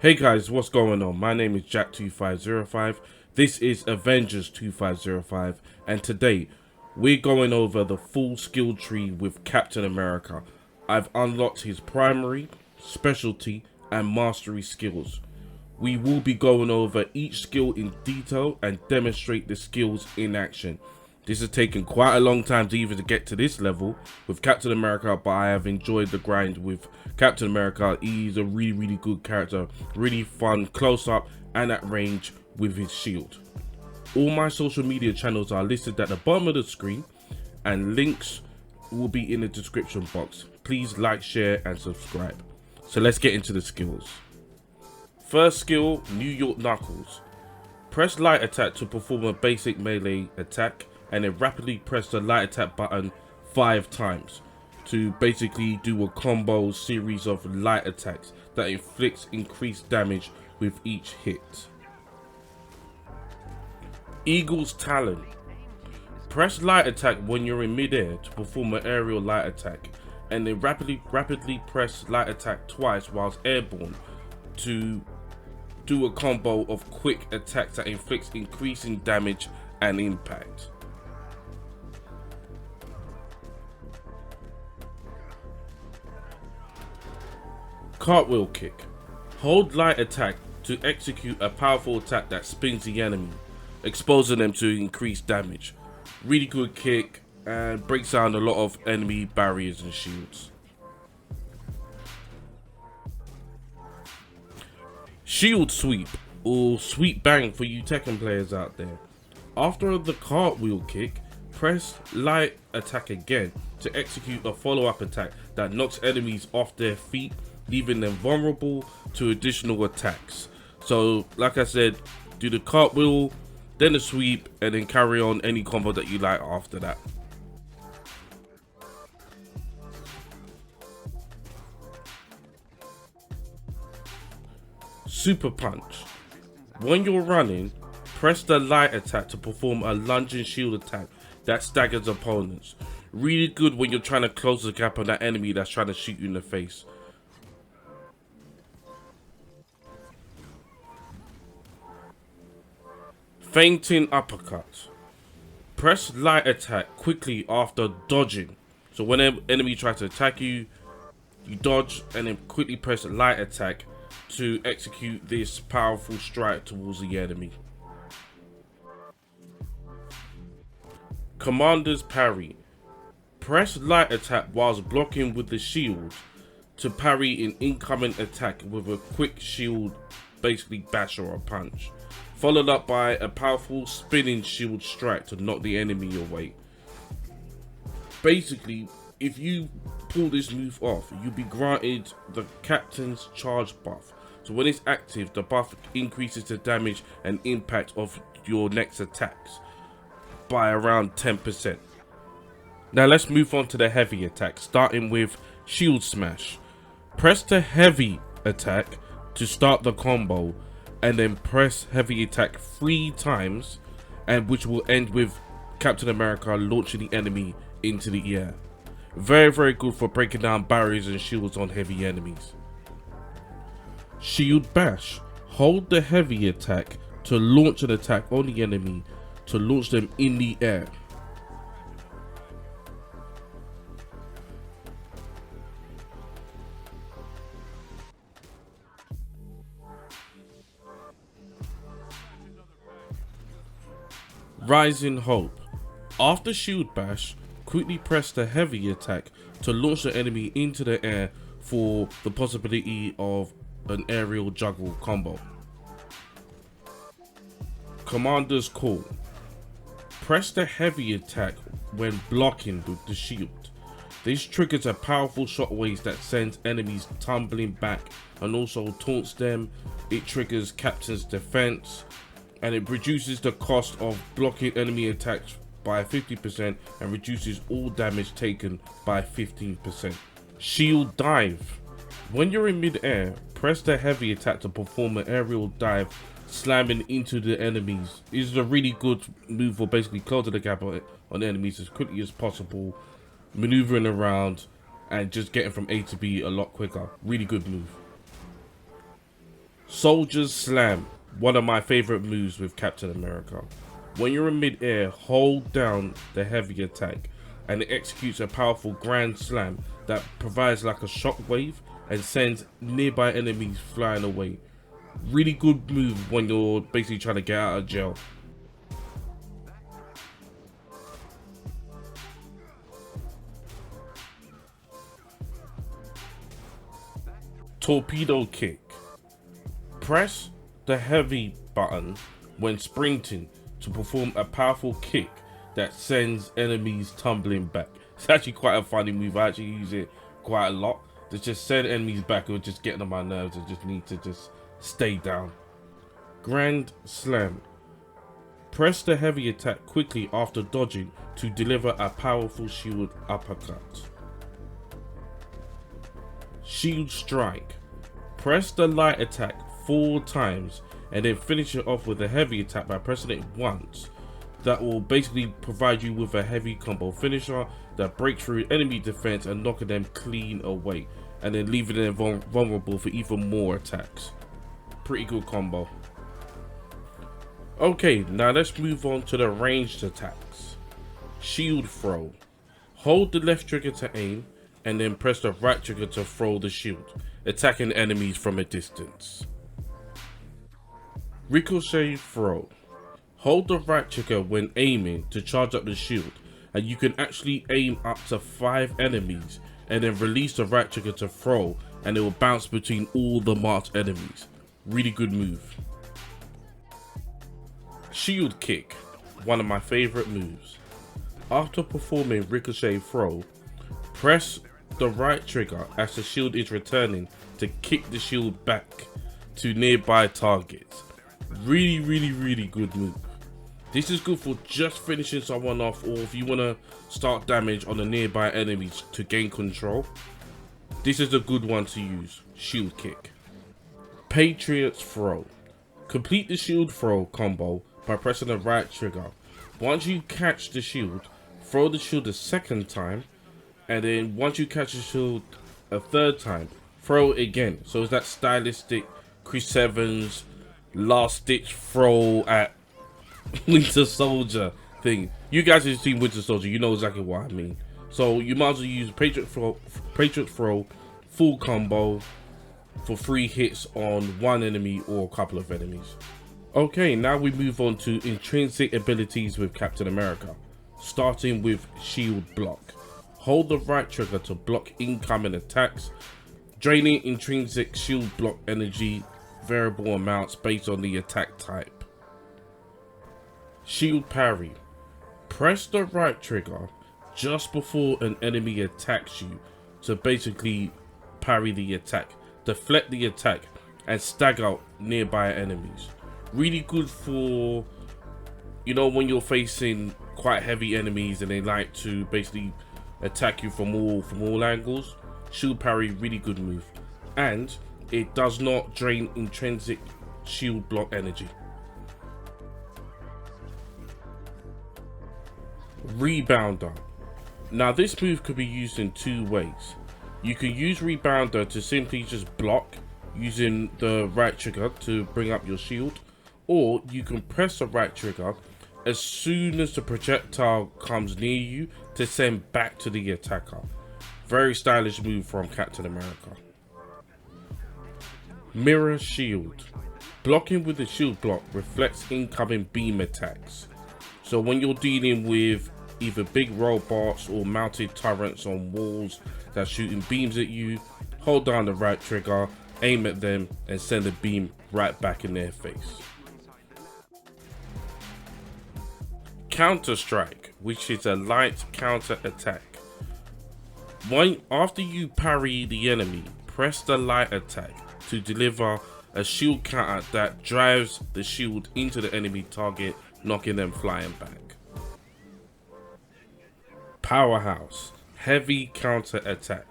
Hey guys, what's going on? My name is Jack2505. This is Avengers 2505, and today we're going over the full skill tree with Captain America. I've unlocked his primary, specialty, and mastery skills. We will be going over each skill in detail and demonstrate the skills in action. This has taken quite a long time to even get to this level with Captain America, but I have enjoyed the grind with Captain America. He's a really good character, really fun close up and at range with his shield. All my social media channels are listed at the bottom of the screen and links will be in the description box. Please like, share and subscribe. So let's get into the skills. First skill, New York Knuckles. Press light attack to perform a basic melee attack and then rapidly press the light attack button 5 times to basically do a combo series of light attacks that inflicts increased damage with each hit. Eagle's Talon. Press light attack when you're in midair to perform an aerial light attack and then rapidly press light attack twice whilst airborne to do a combo of quick attacks that inflicts increasing damage and impact. Cartwheel kick. Hold light attack to execute a powerful attack that spins the enemy, exposing them to increased damage. Really good kick and breaks down a lot of enemy barriers and shields. Shield sweep, or sweep bang for you Tekken players out there. After the cartwheel kick, press light attack again to execute a follow-up attack that knocks enemies off their feet, leaving them vulnerable to additional attacks. So like I said, do the cartwheel, then the sweep, and then carry on any combo that you like after that. Super punch. When you're running, press the light attack to perform a lunging shield attack that staggers opponents. Really good when you're trying to close the gap on that enemy that's trying to shoot you in the face. Fainting uppercut. Press light attack quickly after dodging. So when an enemy tries to attack you, you dodge and then quickly press light attack to execute this powerful strike towards the enemy. Commander's parry. Press light attack whilst blocking with the shield to parry an incoming attack with a quick shield, basically bash or a punch, followed up by a powerful spinning shield strike to knock the enemy away. Basically, if you pull this move off, you'll be granted the Captain's Charge buff. So when it's active, the buff increases the damage and impact of your next attacks by around 10%. Now let's move on to the heavy attack, starting with Shield Smash. Press the heavy attack to start the combo and then press heavy attack 3 times, and which will end with Captain America launching the enemy into the air. Very good for breaking down barriers and shields on heavy enemies. Shield Bash. Hold the heavy attack to launch an attack on the enemy to launch them in the air. Rising Hope. After Shield Bash, quickly press the heavy attack to launch the enemy into the air for the possibility of an aerial juggle combo. Commander's Call. Press the heavy attack when blocking with the shield. This triggers a powerful shockwave that sends enemies tumbling back and also taunts them. It triggers Captain's defense and it reduces the cost of blocking enemy attacks by 50% and reduces all damage taken by 15%. Shield Dive. When you're in mid-air, press the heavy attack to perform an aerial dive, slamming into the enemies. This is a really good move for basically closing the gap on enemies as quickly as possible, maneuvering around and just getting from A to B a lot quicker. Really good move. Soldier's Slam, one of my favorite moves with Captain America. When you're in mid-air, hold down the heavy attack and it executes a powerful grand slam that provides like a shockwave and sends nearby enemies flying away. Really good move when you're basically trying to get out of jail. Torpedo Kick. Press the heavy button when sprinting to perform a powerful kick that sends enemies tumbling back. It's actually quite a funny move. I actually use it quite a lot to just send enemies back who are just getting on my nerves and just need to just stay down. Grand Slam. Press the heavy attack quickly after dodging to deliver a powerful shield uppercut. Shield Strike. Press the light attack 4 times and then finish it off with a heavy attack by pressing it once. That will basically provide you with a heavy combo finisher that breaks through enemy defense and knocking them clean away, and then leaving them vulnerable for even more attacks. Pretty good combo. Okay, now let's move on to the ranged attacks. Shield Throw. Hold the left trigger to aim and then press the right trigger to throw the shield, attacking enemies from a distance. Ricochet Throw. Hold the right trigger when aiming to charge up the shield, and you can actually aim up to 5 enemies and then release the right trigger to throw, and it will bounce between all the marked enemies. Really good move. Shield Kick, one of my favorite moves. After performing Ricochet Throw, press the right trigger as the shield is returning to kick the shield back to nearby targets. Really good move. This is good for just finishing someone off, or if you want to start damage on the nearby enemies to gain control. This is a good one to use. Shield Kick. Patriot's Throw. Complete the shield throw combo by pressing the right trigger. Once you catch the shield, throw the shield a second time, and then once you catch the shield a third time, throw it again. So it's that stylistic Chris Evans last ditch throw at Winter Soldier thing. You guys have seen Winter Soldier, you know exactly what I mean. So you might as well use Patriot Throw full combo for 3 hits on one enemy or a couple of enemies. Okay, now we move on to intrinsic abilities with Captain America, starting with Shield Block. Hold the right trigger to block incoming attacks, draining intrinsic shield block energy variable amounts based on the attack type. Shield Parry. Press the right trigger just before an enemy attacks you to basically parry the attack, deflect the attack, and stagger out nearby enemies. Really good for, you know, when you're facing quite heavy enemies and they like to basically attack you from all angles. Shield Parry, really good move, and it does not drain intrinsic shield block energy. Rebounder. Now this move could be used in 2 ways. You can use Rebounder to simply just block using the right trigger to bring up your shield, or you can press the right trigger as soon as the projectile comes near you to send back to the attacker. Very stylish move from Captain America. Mirror Shield. Blocking with the shield block reflects incoming beam attacks. So when you're dealing with either big robots or mounted turrets on walls that are shooting beams at you, hold down the right trigger, aim at them, and send a beam right back in their face. Counter Strike, which is a light counter attack. After you parry the enemy, press the light attack to deliver a shield counter that drives the shield into the enemy target, knocking them flying back. Powerhouse, heavy counter attack.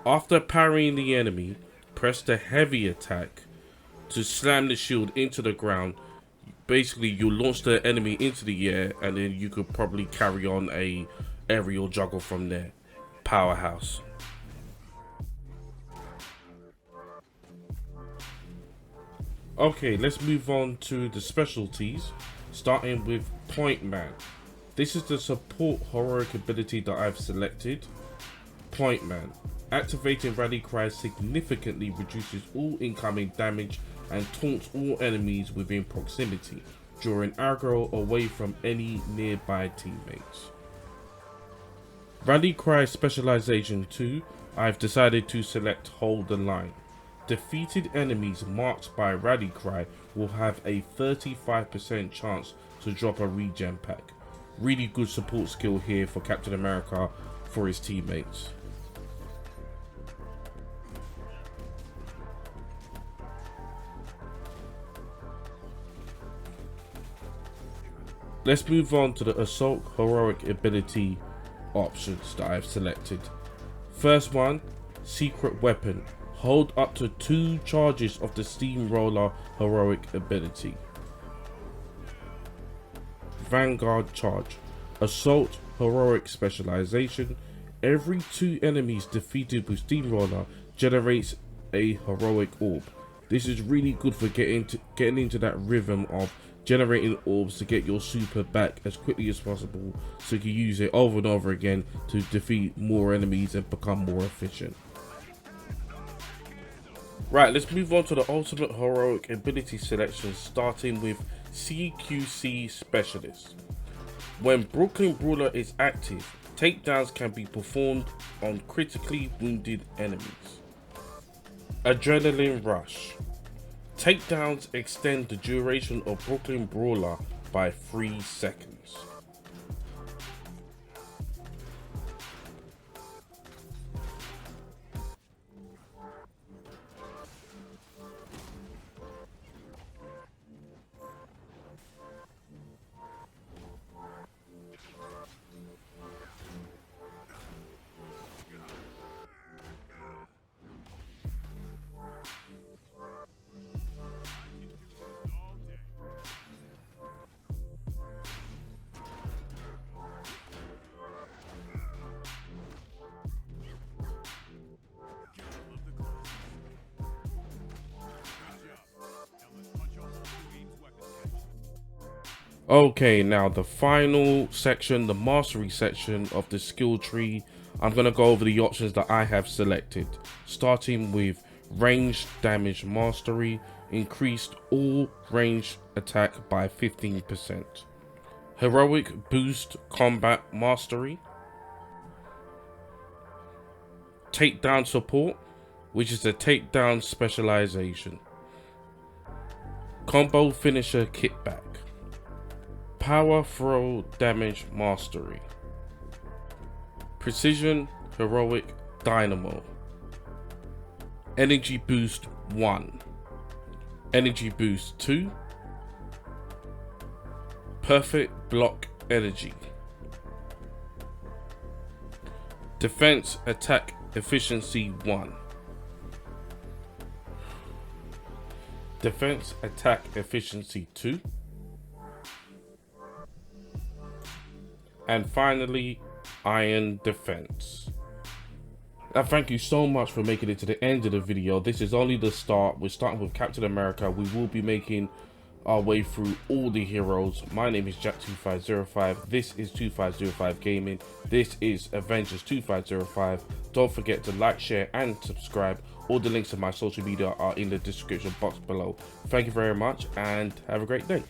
After parrying the enemy, press the heavy attack to slam the shield into the ground. Basically, you launch the enemy into the air, and then you could probably carry on a aerial juggle from there. Powerhouse. Okay, let's move on to the specialties, starting with Point Man. This is the support heroic ability that I've selected. Point Man. Activating Rally Cry significantly reduces all incoming damage and taunts all enemies within proximity, drawing aggro away from any nearby teammates. Rally Cry Specialization 2, I've decided to select Hold the Line. Defeated enemies marked by Rally Cry will have a 35% chance to drop a regen pack. Really good support skill here for Captain America for his teammates. Let's move on to the Assault Heroic ability options that I've selected. First one, Secret Weapon. Hold up to 2 charges of the Steamroller Heroic ability. Vanguard Charge. Assault Heroic Specialization. Every 2 enemies defeated with Steamroller generates a Heroic Orb. This is really good for getting into that rhythm of generating orbs to get your super back as quickly as possible, so you can use it over and over again to defeat more enemies and become more efficient. Right, let's move on to the ultimate heroic ability selection, starting with CQC Specialist. When Brooklyn Brawler is active, takedowns can be performed on critically wounded enemies. Adrenaline Rush. Takedowns extend the duration of Brooklyn Brawler by 3 seconds. Okay, now the final section, the mastery section of the skill tree. I'm going to go over the options that I have selected, starting with range damage mastery. Increased all range attack by 15%. Heroic boost combat mastery. Takedown support, which is a takedown specialization. Combo finisher kitback. Power throw damage mastery. Precision heroic dynamo. Energy boost 1. Energy boost 2. Perfect block energy. Defense attack efficiency 1. Defense attack efficiency 2. And finally, iron defense. Now, thank you so much for making it to the end of the video. This is only the start. We're starting with Captain America. We will be making our way through all the heroes. My name is Jack2505. This is 2505 Gaming. This is Avengers 2505. Don't forget to like, share, and subscribe. All the links to my social media are in the description box below. Thank you very much, and have a great day.